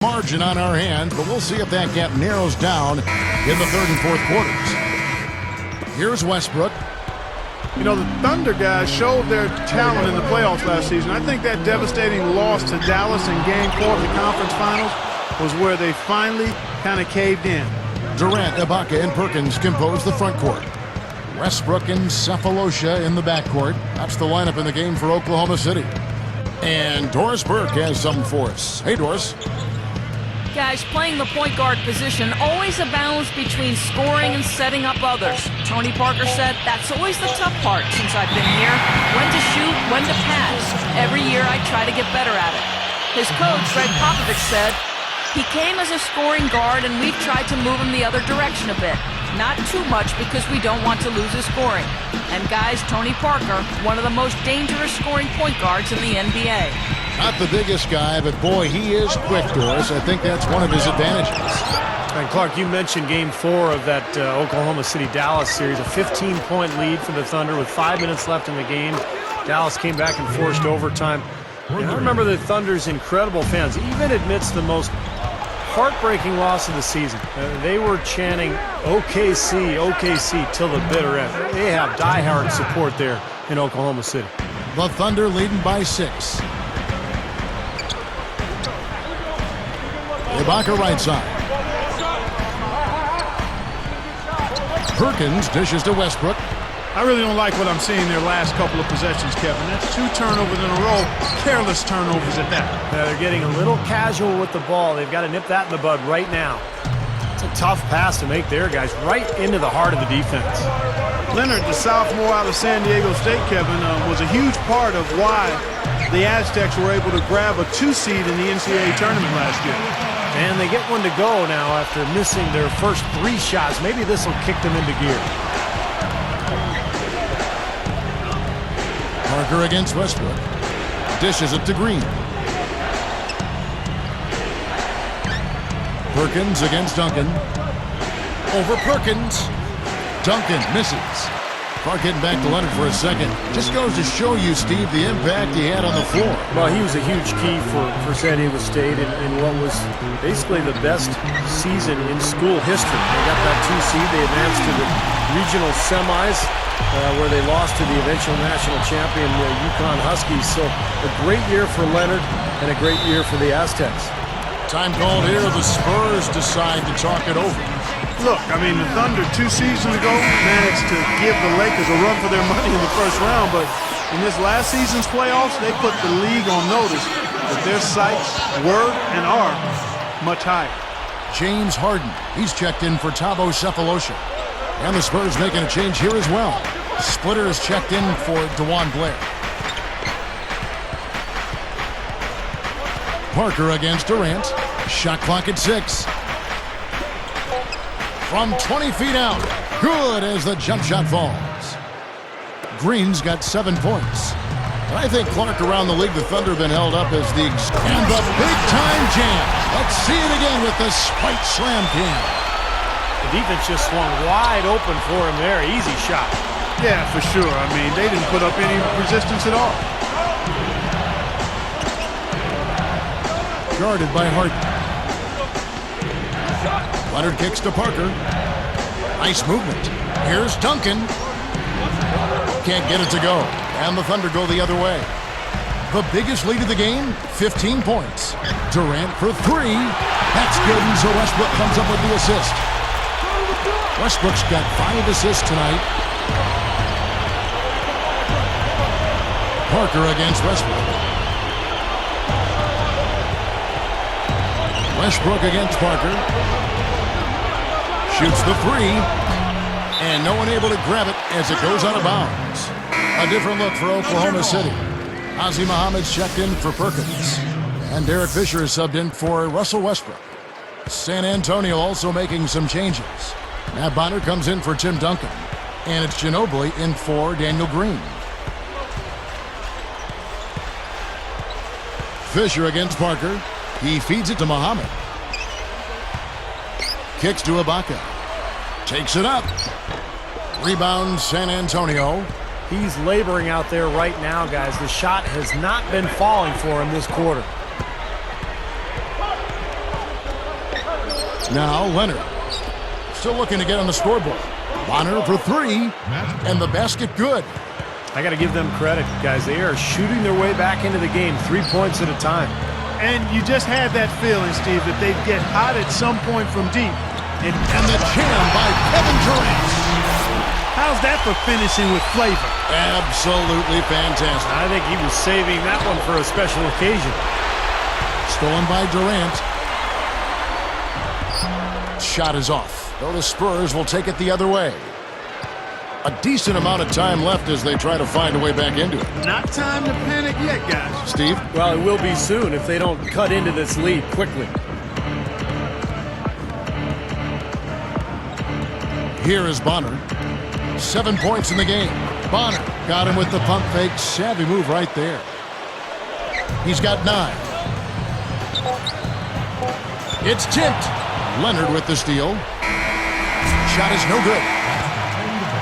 Margin on our hands, but we'll see if that gap narrows down in the third and fourth quarters. Here's Westbrook. You know, the Thunder guys showed their talent in the playoffs last season. I think that devastating loss to Dallas in Game 4 of the conference finals was where they finally kind of caved in. Durant, Ibaka, and Perkins compose the front court. Westbrook and Cephalosha in the backcourt. That's the lineup in the game for Oklahoma City. And Doris Burke has something for us. Hey, Doris. Guys, playing the point guard position, always a balance between scoring and setting up others. Tony Parker said, that's always the tough part since I've been here. When to shoot, when to pass. Every year I try to get better at it. His coach, Greg Popovich, said, he came as a scoring guard and we've tried to move him the other direction a bit. Not too much because we don't want to lose his scoring. And guys, Tony Parker, one of the most dangerous scoring point guards in the NBA. Not the biggest guy, but boy, he is quick, Doris. I think that's one of his advantages. And Clark, you mentioned Game 4 of that Oklahoma City-Dallas series, a 15-point lead for the Thunder with 5 minutes left in the game. Dallas came back and forced overtime. And I remember the Thunder's incredible fans, even amidst the most heartbreaking loss of the season. They were chanting OKC, OKC till the bitter end. They have diehard support there in Oklahoma City. The Thunder leading by 6. Ibaka right side. Perkins dishes to Westbrook. I really don't like what I'm seeing their last couple of possessions, Kevin. That's 2 turnovers in a row, careless turnovers at that. They're getting a little casual with the ball. They've got to nip that in the bud right now. It's a tough pass to make there, guys, right into the heart of the defense. Leonard, the sophomore out of San Diego State, Kevin, was a huge part of why the Aztecs were able to grab a 2 seed in the NCAA tournament last year. And they get one to go now after missing their first 3 shots. Maybe this will kick them into gear. Parker against Westbrook. Dishes it to Green. Perkins against Duncan. Over Perkins. Duncan misses. Clark getting back to Leonard for a second. Just goes to show you, Steve, the impact he had on the floor. Well, he was a huge key for San Diego State in what was basically the best season in school history. They got that 2 seed. They advanced to the regional semis where they lost to the eventual national champion, the UConn Huskies. So a great year for Leonard and a great year for the Aztecs. Time called here. The Spurs decide to talk it over. Look, I mean, the Thunder 2 seasons ago managed to give the Lakers a run for their money in the first round, but in this last season's playoffs, they put the league on notice that their sights were and are much higher. James Harden, he's checked in for Thabo Cephalosha. And the Spurs making a change here as well. Splitter is checked in for DeJuan Blair. Parker against Durant. Shot clock at 6. From 20 feet out. Good as the jump shot falls. Green's got 7 points. And I think, Clark, around the league, the Thunder have been held up as the... And the big-time jam. Let's see it again with the Spike Slam Jam. The defense just swung wide open for him there. Easy shot. Yeah, for sure. I mean, they didn't put up any resistance at all. Guarded by Harden. Leonard kicks to Parker. Nice movement. Here's Duncan. Can't get it to go. And the Thunder go the other way. The biggest lead of the game, 15 points. Durant for 3. That's good, and so Westbrook comes up with the assist. Westbrook's got 5 assists tonight. Parker against Westbrook. Westbrook against Parker. Shoots the 3. And no one able to grab it as it goes out of bounds. A different look for Oklahoma City. Ozzie Muhammad's checked in for Perkins. And Derek Fisher is subbed in for Russell Westbrook. San Antonio also making some changes. Matt Bonner comes in for Tim Duncan. And it's Ginobili in for Daniel Green. Fisher against Parker. He feeds it to Muhammad. Kicks to Ibaka. Takes it up. Rebound San Antonio. He's laboring out there right now, guys. The shot has not been falling for him this quarter. Now Leonard. Still looking to get on the scoreboard. Bonner for three. And the basket good. I got to give them credit, guys. They are shooting their way back into the game, 3 points at a time. And you just had that feeling, Steve, that they'd get hot at some point from deep. And the jam by Kevin Durant. How's that for finishing with flavor? Absolutely fantastic. I think he was saving that one for a special occasion. Stolen by Durant. Shot is off. Though the Spurs will take it the other way. A decent amount of time left as they try to find a way back into it. Not time to panic yet, guys. Steve? Well, it will be soon if they don't cut into this lead quickly. Here is Bonner. 7 points in the game. Bonner got him with the pump fake. Savvy move right there. He's got 9. It's tipped. Leonard with the steal. Shot is no good.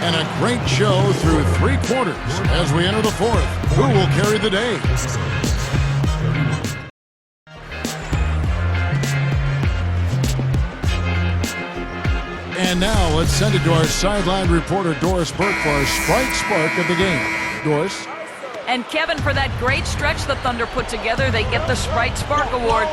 And a great show through 3 quarters as we enter the 4th. Who will carry the day? And now let's send it to our sideline reporter, Doris Burke, for our Sprite Spark of the game. Doris? And Kevin, for that great stretch the Thunder put together, they get the Sprite Spark Award.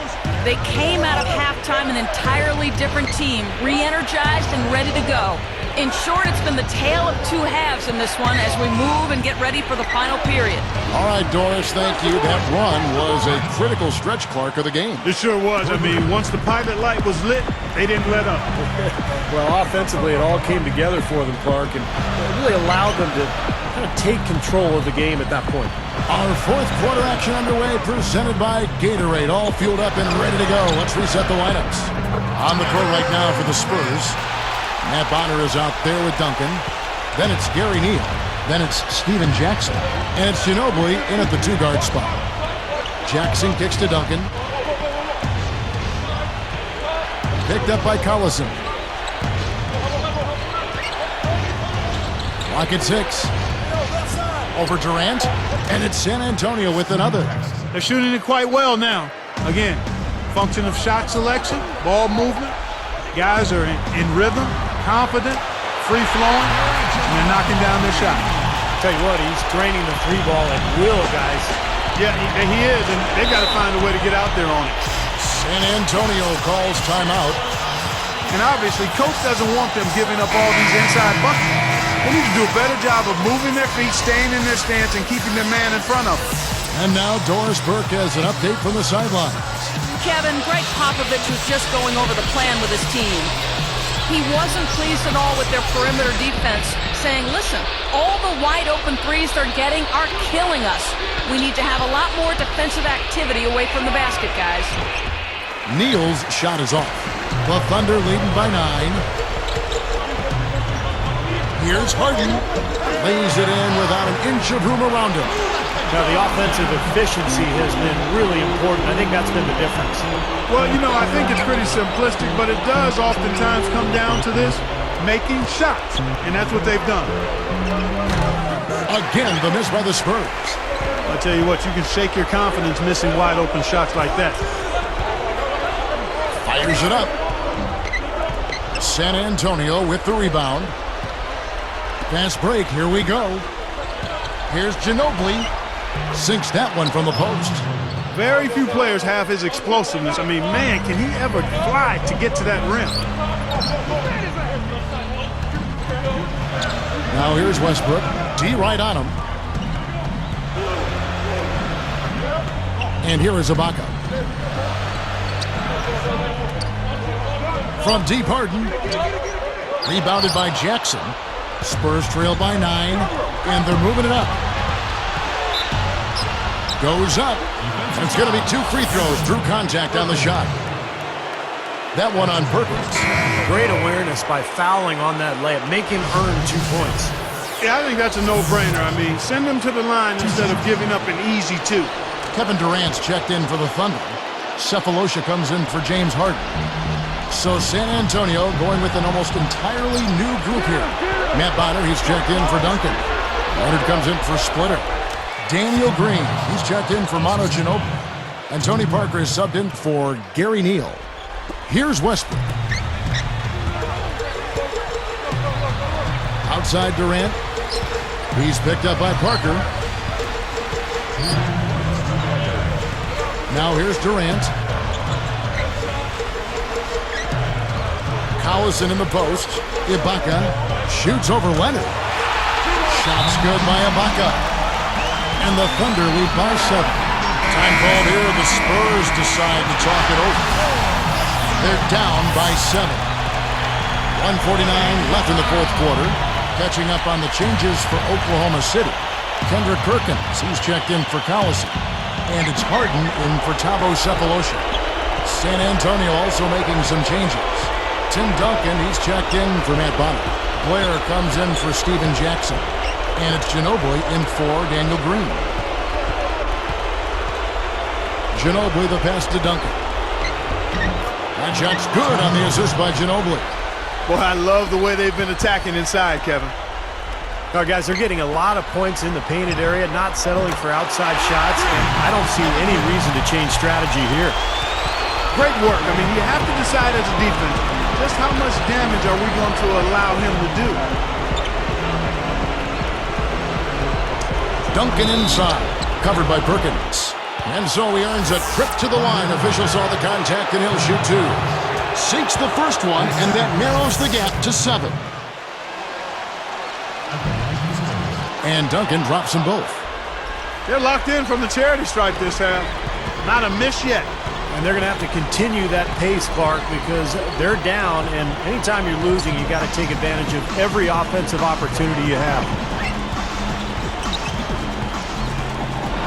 They came out of halftime an entirely different team, re-energized and ready to go. In short, it's been the tale of 2 halves in this one as we move and get ready for the final period. All right, Doris, thank you. That run was a critical stretch, Clark, of the game. It sure was. I mean, once the pilot light was lit, they didn't let up. Well, offensively, it all came together for them, Clark, and it really allowed them to kind of take control of the game at that point. Our 4th quarter action underway, presented by Gatorade. All fueled up and ready to go. Let's reset the lineups. On the court right now for the Spurs. Matt Bonner is out there with Duncan. Then it's Gary Neal. Then it's Steven Jackson. And it's Ginobili in at the 2-guard spot. Jackson kicks to Duncan. Picked up by Collison. Clock at 6. Over Durant. And it's San Antonio with another. They're shooting it quite well now. Again, function of shot selection, ball movement. Guys are in rhythm, confident, free-flowing, and they're knocking down their shot. Tell you what, he's draining the 3 ball at will, guys. Yeah, he is, and they got to find a way to get out there on it. San Antonio calls timeout. And obviously, coach doesn't want them giving up all these inside buckets. They need to do a better job of moving their feet, staying in their stance, and keeping their man in front of them. And now Doris Burke has an update from the sidelines. Kevin, Greg Popovich was just going over the plan with his team. He wasn't pleased at all with their perimeter defense, saying, listen, all the wide open threes they're getting are killing us. We need to have a lot more defensive activity away from the basket, guys. Neal's shot is off. The Thunder leading by 9. Here's Harden. Lays it in without an inch of room around him. Now, the offensive efficiency has been really important. I think that's been the difference. Well, you know, I think it's pretty simplistic, but it does oftentimes come down to this, making shots, and that's what they've done. Again, the miss by the Spurs. I tell you what, you can shake your confidence missing wide open shots like that. Fires it up. San Antonio with the rebound. Fast break, here we go. Here's Ginobili. Sinks that one from the post. Very few players have his explosiveness. I mean, man, can he ever fly to get to that rim? Now here's Westbrook. D right on him. And here is Ibaka. From deep, Harden. Rebounded by Jackson. Spurs trail by 9, and they're moving it up. Goes up. It's going to be 2 free throws. Drew contact on the shot. That one on Perkins. Great awareness by fouling on that layup. Make him earn 2 points. Yeah, I think that's a no-brainer. I mean, send him to the line instead of giving up an easy 2. Kevin Durant's checked in for the Thunder. Cephalosha comes in for James Harden. So San Antonio going with an almost entirely new group here. Matt Bonner, he's checked in for Duncan. Leonard comes in for Splitter. Daniel Green, he's checked in for Manu Ginobili. And Tony Parker is subbed in for Gary Neal. Here's Westbrook. Outside Durant. He's picked up by Parker. Now here's Durant. Collison in the post. Ibaka shoots over Leonard. Shot's good by Ibaka. And the Thunder lead by 7. Time called here. The Spurs decide to talk it over. They're down by 7. 1:49 left in the fourth quarter. Catching up on the changes for Oklahoma City. Kendrick Perkins, he's checked in for Collison. And it's Harden in for Thabo Sefolosha. San Antonio also making some changes. Tim Duncan, he's checked in for Matt Bonner. Blair comes in for Steven Jackson. And it's Ginobili in for Daniel Green. Ginobili the pass to Duncan. That shot's good on the assist by Ginobili. Boy, I love the way they've been attacking inside, Kevin. Now, guys, they're getting a lot of points in the painted area, not settling for outside shots, and I don't see any reason to change strategy here. Great work. I mean, you have to decide as a defense, just how much damage are we going to allow him to do? Duncan inside, covered by Perkins. And so he earns a trip to the line. Official saw the contact, and he'll shoot 2. Sinks the first one, and that narrows the gap to 7. And Duncan drops them both. They're locked in from the charity stripe this half. Not a miss yet. And they're going to have to continue that pace, Clark, because they're down, and anytime you're losing, you got to take advantage of every offensive opportunity you have.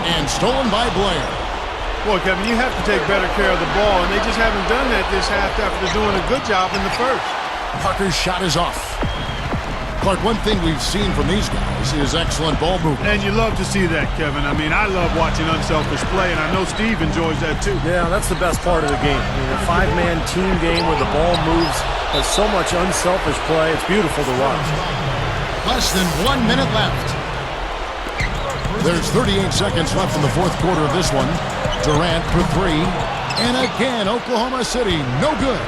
And stolen by Blair. Boy, Kevin, you have to take better care of the ball, and they just haven't done that this half after doing a good job in the first. Parker's shot is off. Clark, one thing we've seen from these guys is excellent ball movement. And you love to see that, Kevin. I mean, I love watching unselfish play, and I know Steve enjoys that too. Yeah, that's the best part of the game. I mean, a 5-man team game where the ball moves, has so much unselfish play. It's beautiful to watch. Less than 1 minute left. There's 38 seconds left in the fourth quarter of this one. Durant for 3. And again, Oklahoma City, no good.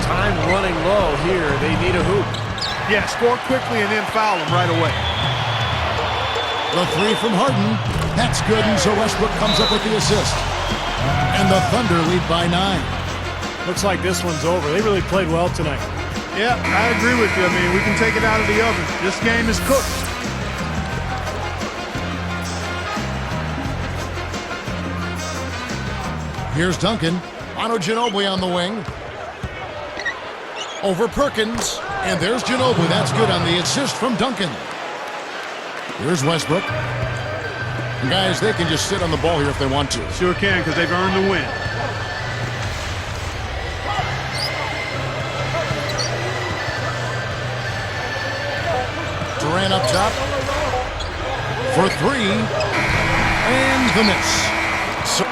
Time running low here. They need a hoop. Yeah, score quickly and then foul them right away. The 3 from Harden. That's good, and so Westbrook comes up with the assist. And the Thunder lead by 9. Looks like this one's over. They really played well tonight. Yeah, I agree with you. I mean, we can take it out of the oven. This game is cooked. Here's Duncan. Ono Ginobili on the wing. Over Perkins. And there's Ginobili. That's good on the assist from Duncan. Here's Westbrook. And guys, they can just sit on the ball here if they want to. Sure can, because they've earned the win. Durant up top. For 3. And the miss. So